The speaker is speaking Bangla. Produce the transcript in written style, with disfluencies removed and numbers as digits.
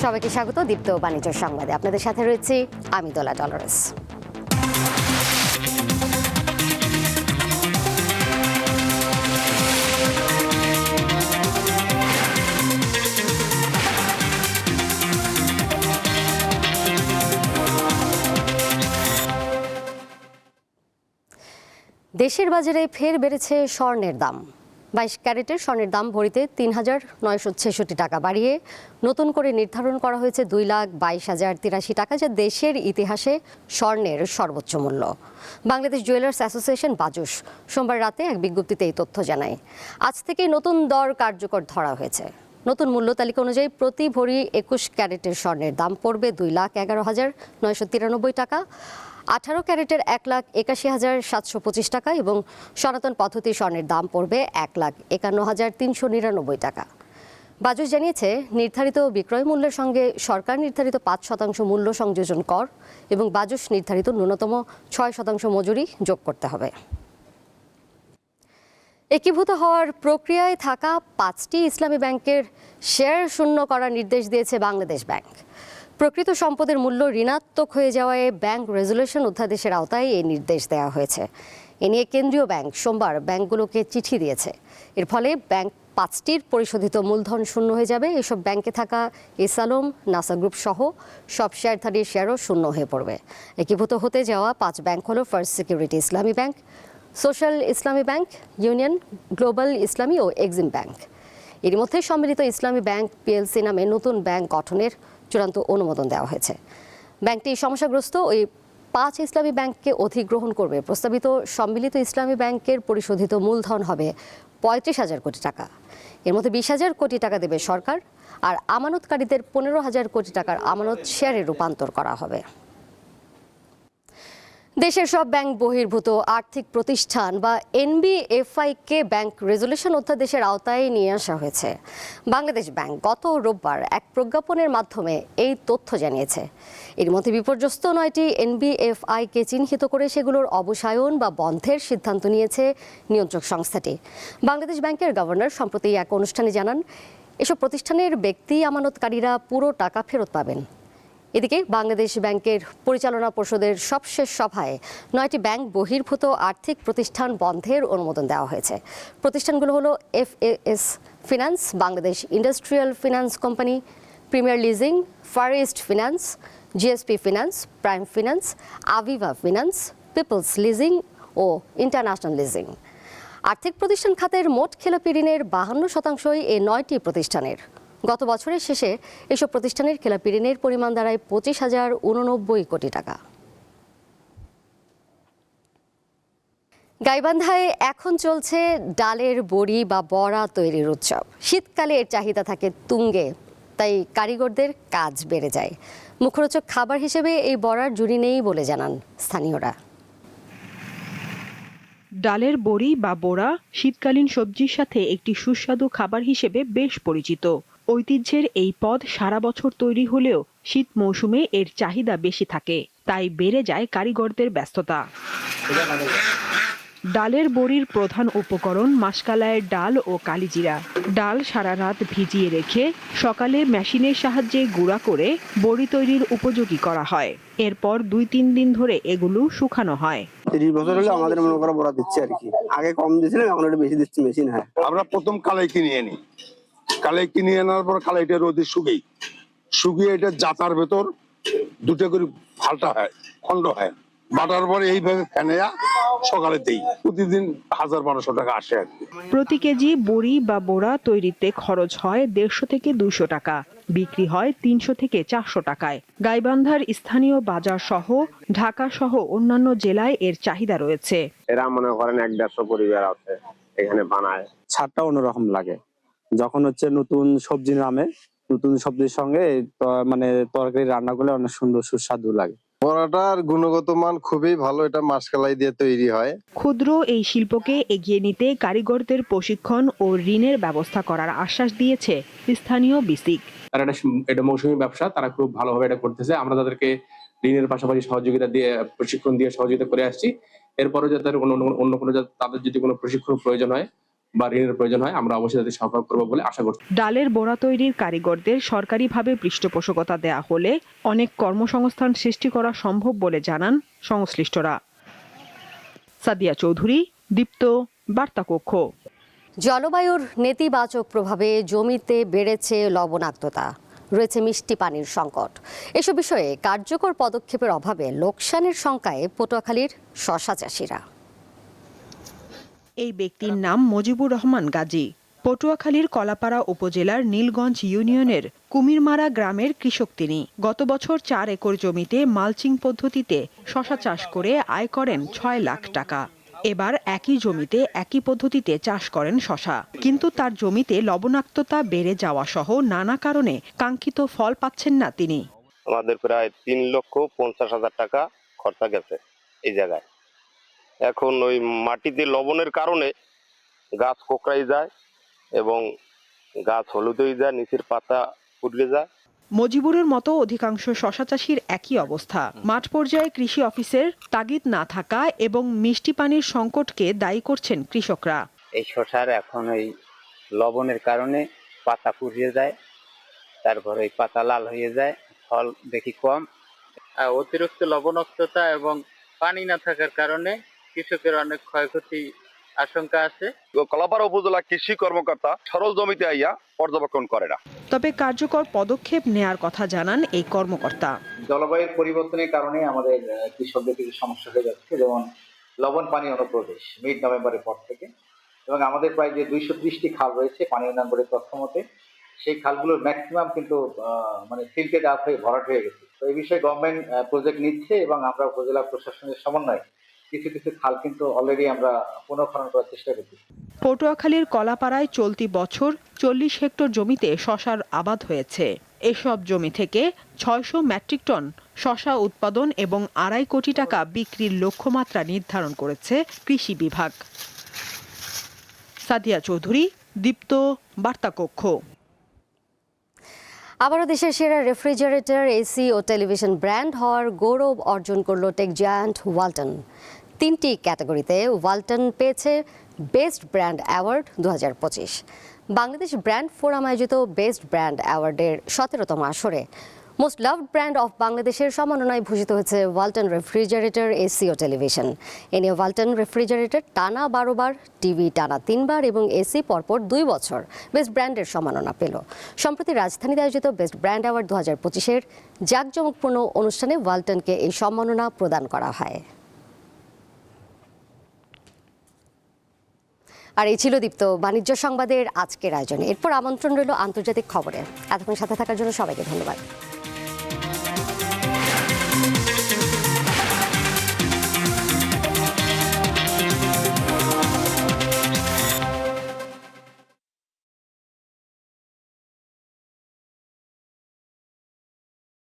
সবাইকে স্বাগত দীপ্ত বাণিজ্য সংবাদে। আপনাদের সাথে রয়েছি আমি দোলা ডলারেস। দেশের বাজারে ফের বেড়েছে স্বর্ণের দাম। 22 ক্যারেটের স্বর্ণের দাম ভরিতে ৩,৯৬৬ টাকা বাড়িয়ে নতুন করে নির্ধারণ করা হয়েছে 2,22,083 টাকা, যা দেশের ইতিহাসে স্বর্ণের সর্বোচ্চ মূল্য। বাংলাদেশ জুয়েলার্স অ্যাসোসিয়েশন বাজুস সোমবার রাতে এক বিজ্ঞপ্তিতে এই তথ্য জানায়। আজ থেকেই নতুন দর কার্যকর ধরা হয়েছে। নতুন মূল্য তালিকা অনুযায়ী প্রতি ভরি 21 ক্যারেটের স্বর্ণের দাম পড়বে 2,11,993 টাকা, 18 ক্যারেটের 1,81,725 টাকা এবং সনাতন পদ্ধতির স্বর্ণের দাম পড়বে 1,51,399 টাকা। বাজুস জানিয়েছে, নির্ধারিত বিক্রয় মূল্যের সঙ্গে সরকার নির্ধারিত 5% মূল্য সংযোজন কর এবং বাজুস নির্ধারিত ন্যূনতম 6% মজুরি যোগ করতে হবে। একীভূত হওয়ার প্রক্রিয়ায় থাকা 5টি ইসলামী ব্যাংকের শেয়ার শূন্য করার নির্দেশ দিয়েছে বাংলাদেশ ব্যাংক। প্রকৃত সম্পদের মূল্য ঋণাত্মক হয়ে যাওয়ায় ব্যাংক রেজুলেশন অধ্যাদেশের আওতায় এই নির্দেশ দেওয়া হয়েছে। এ নিয়ে কেন্দ্রীয় ব্যাংক সোমবার ব্যাংকগুলোকে চিঠি দিয়েছে। এর ফলে ব্যাংক 5টির পরিশোধিত মূলধন শূন্য হয়ে যাবে। এসব ব্যাংকে থাকা এসালম, নাসা গ্রুপ সহ সব শেয়ারধারীর শেয়ারও শূন্য হয়ে পড়বে। একীভূত হতে যাওয়া 5 ব্যাংক হলো ফার্স্ট সিকিউরিটি ইসলামী ব্যাংক, সোশ্যাল ইসলামী ব্যাংক, ইউনিয়ন গ্লোবাল ইসলামী ও এক্সিম ব্যাংক। এর মধ্যে সম্মিলিত ইসলামী ব্যাংক পিএলসি নামে নতুন ব্যাংক গঠনের চূড়ান্ত অনুমোদন দেওয়া হয়েছে। ব্যাংকটি সমস্যাগ্রস্ত ওই 5 ইসলামী ব্যাংককে অধিগ্রহণ করবে। প্রস্তাবিত সম্মিলিত ইসলামী ব্যাংকের পরিশোধিত মূলধন হবে 35,000 কোটি টাকা। এর মধ্যে 20,000 কোটি টাকা দেবে সরকার, আর আমানতকারীদের 15,000 কোটি টাকার আমানত শেয়ারে রূপান্তর করা হবে। দেশের সব ব্যাংক বহির্ভূত আর্থিক প্রতিষ্ঠান বা এনবিএফআই-কে ব্যাংক রেজুলেশন অধ্যাদেশের আওতায় নিয়ে আসা হয়েছে। বাংলাদেশ ব্যাংক গত রোববার এক প্রজ্ঞাপনের মাধ্যমে এই তথ্য জানিয়েছে। এর মধ্যে বিপর্যস্ত 9টি এনবিএফআই-কে চিহ্নিত করে সেগুলোর অবসায়ন বা বন্ধের সিদ্ধান্ত নিয়েছে নিয়ন্ত্রক সংস্থাটি। বাংলাদেশ ব্যাংকের গভর্নর সম্প্রতি এক অনুষ্ঠানে জানান, এসব প্রতিষ্ঠানের ব্যক্তি আমানতকারীরা পুরো টাকা ফেরত পাবেন। এদিকে বাংলাদেশ ব্যাংকের পরিচালনা পর্ষদের সবশেষ সভায় 9টি ব্যাংক বহির্ভূত আর্থিক প্রতিষ্ঠান বন্ধের অনুমোদন দেওয়া হয়েছে। প্রতিষ্ঠানগুলো হলো FAS finance, Bangladesh industrial finance company, premier leasing, far east finance, GSP finance, prime finance, Aviva finance, peoples leasing ও ইন্টারন্যাশনাল লিজিং। আর্থিক প্রতিষ্ঠান খাতের মোট খেলাপি ঋণের 52%ই এই 9টি প্রতিষ্ঠানের। গত বছরের শেষে এসব প্রতিষ্ঠানের খেলাপি ঋণের পরিমাণ দাঁড়ায় 25,089 কোটি টাকা। গাইবান্ধায় এখন চলছে ডালের বড়ি বা বড়া তৈরির উৎসব। শীতকালে এর চাহিদা থাকে তুঙ্গে, তাই কারিগরদের কাজ বেড়ে যায়। মুখরোচক খাবার হিসেবে এই বড়ার জুড়ি নেই বলে জানান স্থানীয়রা। ডালের বড়ি বা বোড়া শীতকালীন সবজির সাথে একটি সুস্বাদু খাবার হিসেবে বেশ পরিচিত। ঐতিহ্যের এই পদ সারা বছর তৈরি হলেও শীত মৌসুমে এর চাহিদা বেশি থাকে, তাই বেড়ে যায় কারিগরদের ব্যস্ততা। ডালের বড়ির প্রধান উপকরণ মাসকালাইয়ের ডাল ও কালিজিরা। ডাল সারা রাত ভিজিয়ে রেখে সকালে মেশিনের সাহায্যে গুঁড়া করে বড়ি তৈরির উপযোগী করা হয়। এরপর 2-3 দিন ধরে এগুলো শুকানো হয়। 30 বছর হলে আমাদের মনে করা বড়া দিচ্ছে আর কি। আগে কম দিয়েছিলাম, এখন একটু বেশি দিচ্ছি মেশিন। হ্যাঁ, আমরা প্রথম কালাই কিনে আনি, কালাই কিনে আনার পর কালাইটা রোদে শুকিয়ে এটা জাতার ভেতর দুটো করে ফাল্টা হয়, খন্ড হয়। বাটার পরে এইভাবে ফেনে সকালে দেই। প্রতিদিন 1,000-1,200 টাকা আসে আর কি। প্রতি কেজি বড়ি বা বোড়া তৈরিতে খরচ হয় 150 থেকে 200 টাকা, বিক্রি হয় 300 থেকে 400 টাকায়। গাইবান্ধার স্থানীয় বাজার সহ ঢাকা সহ অন্যান্য জেলায় এর চাহিদা রয়েছে। এরা মনে করেন 100-150 পরিবার আছে এখানে বানায়। ছাদটা অন্যরকম লাগে যখন হচ্ছে নতুন সবজি নামে। নতুন সবজির সঙ্গে মানে তরকারি রান্না করলে অনেক সুন্দর সুস্বাদু লাগে। বড়াটার গুণগত মান খুবই ভালো, এটা মাসকালাই দিয়ে তৈরি হয়। ক্ষুদ্র এই শিল্পকে এগিয়ে নিতে কারিগরদের প্রশিক্ষণ ও ঋণের ব্যবস্থা করার আশ্বাস দিয়েছে স্থানীয় বিসিক। তারা এটা মৌসুমী ব্যবসা, তারা খুব ভালোভাবে এটা করতেছে। আমরা তাদেরকে ঋণের পাশাপাশি সহযোগিতা দিয়ে, প্রশিক্ষণ দিয়ে সহযোগিতা করে আসছি। এরপরে যাতে অন্য কোনো তাদের যদি কোনো প্রশিক্ষণ প্রয়োজন হয়, বা ঋণের প্রয়োজন হয় আমরা অবশ্যই তাদের সহযোগিতা করবো বলে আশা করছি। ডালের বড়া তৈরির কারিগরদের সরকারিভাবে পৃষ্ঠপোষকতা দেয়া হলে অনেক কর্মসংস্থান সৃষ্টি করা সম্ভব বলে জানান সংশ্লিষ্টরা। সাদিয়া চৌধুরী, দীপ্ত, বার্তা কক্ষ। জলবায়ুর নেতিবাচক প্রভাবে জমিতে বেড়েছে লবণাক্ততা, রয়েছে মিষ্টি পানির সংকট। এসব বিষয়ে কার্যকর পদক্ষেপের অভাবে লোকসানের শঙ্কায় পটুয়াখালীর শশা চাষিরা। এই ব্যক্তির নাম মজিবুর রহমান গাজী। পটুয়াখালীর কলাপাড়া উপজেলার নীলগঞ্জ ইউনিয়নের কুমিরমারা গ্রামের কৃষক তিনি। গত বছর 4 একর জমিতে মালচিং পদ্ধতিতে শশা চাষ করে আয় করেন 6 লাখ টাকা। এবার একই জমিতে একই পদ্ধতিতে চাষ করেন শশা, কিন্তু তার জমিতে লবণাক্ততা বেড়ে যাওয়া সহ নানা কারণে কাঙ্ক্ষিত ফল পাচ্ছেন না তিনি। আমাদের প্রায় 3,50,000 টাকা খরচা গেছে এই জায়গায়। এখন ওই মাটিতে লবণের কারণে গাছ কোকড়াই যায় এবং গাছ হলুদ হয়ে যায়, নিচের পাতা উঠে যায়। মজিবুরের মতো অধিকাংশ শশা চাষির একই অবস্থা। মাঠ পর্যায়ে কৃষি অফিসের তাগিদ না থাকা এবং মিষ্টি পানির সংকটকে দায়ী করছেন কৃষকরা। এই শশার এখন ওই লবণের কারণে পাতা পুড়িয়ে যায়, তারপরে এই পাতা লাল হয়ে যায়, ফল দেখি কম। অতিরিক্ত লবণাক্ততা এবং পানি না থাকার কারণে কৃষকের অনেক ক্ষয়ক্ষতি আশঙ্কা আছে। কলাপাড়া উপজেলা কৃষি কর্মকর্তা সরল জমিতে আইয়া পর্যবেক্ষণ করে না। তবে কার্যকর পদক্ষেপ নেয়ার কথা জানান এই কর্মকর্তা। জলবায়ুর পরিবর্তনের কারণে আমাদের কৃষকদের কিছু সমস্যা হয়ে যাচ্ছে, যেমন লবণ পানি অনুপ্রবেশ মিড নভেম্বরের পর থেকে, এবং আমাদের প্রায় যে 230টি খাল রয়েছে পানি উন্নয়ন বোর্ডের তথ্য মতে, সেই খালগুলোর ম্যাক্সিমাম কিন্তু সিল্টেড আপ হয়ে ভরাট হয়ে গেছে। তো এই বিষয়ে গভর্নমেন্ট প্রজেক্ট নিচ্ছে এবং আমরা উপজেলা প্রশাসনের সমন্বয়ে কিছু কিছু খাল কিন্তু অলরেডি আমরা পুনঃখনন করার চেষ্টা করছি। পটুয়াখালীর কলাপাড়ায় চলতি বছর 40 হেক্টর জমিতে শশার আবাদ হয়েছে। এসব জমি থেকে 600 মেট্রিক টন শশা উৎপাদন এবং 2.5 কোটি টাকা বিক্রির লক্ষ্যমাত্রা নির্ধারণ করেছে কৃষি বিভাগ। সাদিয়া চৌধুরী, দীপ্ত, বার্তা কক্ষ। আবারও দেশের সেরা রেফ্রিজারেটর, এসি ও টেলিভিশন ব্র্যান্ড হওয়ার গৌরব অর্জন করল টেক জায়ান্ট ওয়ালটন। 3টি ক্যাটাগরিতে ওয়ালটন পেয়েছে best brand award 2025। Bangladesh brand forum আয়োজিত বেস্ট ব্র্যান্ড অ্যাওয়ার্ডের 17তম আসরে মোস্ট লাভড ব্র্যান্ড অফ বাংলাদেশের সম্মাননায় ভূষিত হয়েছে ওয়ালটন রেফ্রিজারেটর, এসি ও টেলিভিশন। এ নিয়ে ওয়ালটন রেফ্রিজারেটর টানা 12 বার, টিভি টানা 3 বার এবং এসি পরপর 2 বছর বেস্ট ব্র্যান্ডের সম্মাননা পেল। সম্প্রতি রাজধানীতে আয়োজিত বেস্ট ব্র্যান্ড অ্যাওয়ার্ড 2025-এর জাঁকজমকপূর্ণ অনুষ্ঠানে ওয়ালটনকে এই সম্মাননা প্রদান করা হয়। আর এই ছিল দীপ্ত বাণিজ্য সংবাদের আজকের আয়োজনে। এরপর আমন্ত্রণ রইল আন্তর্জাতিক খবরে। এতক্ষণ সাথে থাকার জন্য সবাইকে ধন্যবাদ।